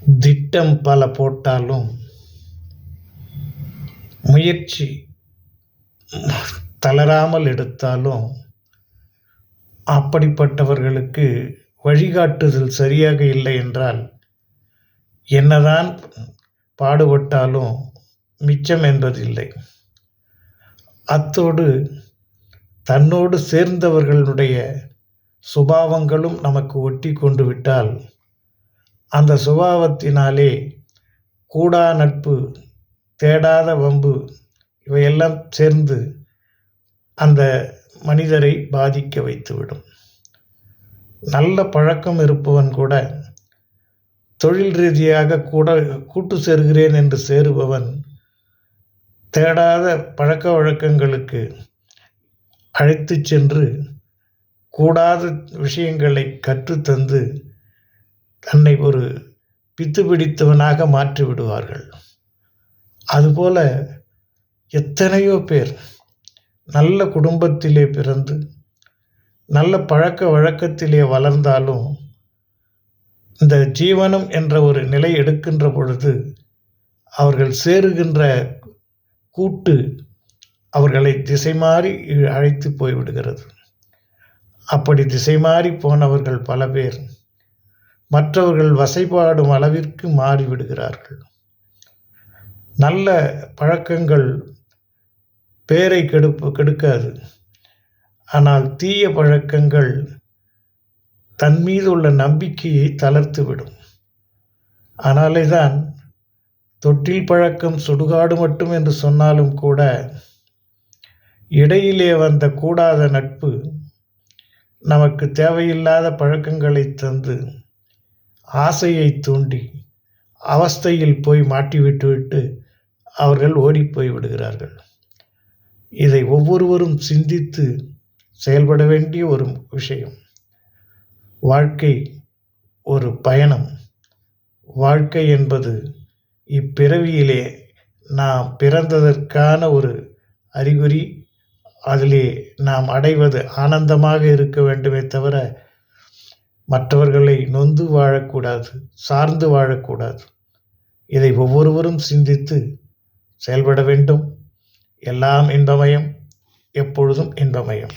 திட்டம் பல போட்டாலும் முயற்சி தளராமல் எடுத்தாலும் அப்படிப்பட்டவர்களுக்கு வழிகாட்டுதல் சரியாக இல்லை என்றால் என்னதான் பாடுபட்டாலும் மிச்சம் என்பதில்லை. அத்தோடு தன்னோடு சேர்ந்தவர்களுடைய சுபாவங்களும் நமக்கு ஒட்டி கொண்டு விட்டால் அந்த சுபாவத்தினாலே கூடா நட்பு, தேடாத வம்பு இவையெல்லாம் சேர்ந்து அந்த மனிதரை பாதிக்க வைத்துவிடும். நல்ல பழக்கம் இருப்பவன் கூட தொழில் ரீதியாக கூட்டு சேர்கிறேன் என்று சேருபவன் தேடாத பழக்க வழக்கங்களுக்கு அழைத்து சென்று கூடாத விஷயங்களை கற்றுத்தந்து தன்னை ஒரு பித்து பிடித்தவனாக மாற்றி விடுவார்கள். அதுபோல எத்தனையோ பேர் நல்ல குடும்பத்திலே பிறந்து நல்ல பழக்க வழக்கத்திலே வளர்ந்தாலும் இந்த ஜீவனம் என்ற ஒரு நிலை எடுக்கின்ற பொழுது அவர்கள் சேருகின்ற கூட்டு அவர்களை திசை மாறி அழைத்து போய்விடுகிறது. அப்படி திசை மாறி போனவர்கள் பல பேர் மற்றவர்கள் வசைபாடும் அளவிற்கு மாறிவிடுகிறார்கள். நல்ல பழக்கங்கள் பேரை கெடுக்காது. ஆனால் தீய பழக்கங்கள் தன் மீது உள்ள நம்பிக்கையை தளர்த்துவிடும். ஆனாலே தான் தொட்டில் பழக்கம் சுடுகாடு மட்டும் என்று சொன்னாலும் கூட இடையிலே வந்த கூடாத நட்பு நமக்கு தேவையில்லாத பழக்கங்களை தந்து ஆசையை தூண்டி அவஸ்தையில் போய் மாட்டிவிட்டுவிட்டு அவர்கள் ஓடிப்போய் விடுகிறார்கள். இதை ஒவ்வொருவரும் சிந்தித்து செயல்பட வேண்டிய ஒரு விஷயம். வாழ்க்கை ஒரு பயணம். வாழ்க்கை என்பது இப்பிறவியிலே நாம் பிறந்ததற்கான ஒரு அறிகுறி. அதிலே நாம் அடைவது ஆனந்தமாக இருக்க வேண்டுமே தவிர மற்றவர்களை நொந்து வாழக்கூடாது, சார்ந்து வாழக்கூடாது. இதை ஒவ்வொருவரும் சிந்தித்து செயல்பட வேண்டும். எல்லாம் இன்பமயம், எப்பொழுதும் இன்பமயம்.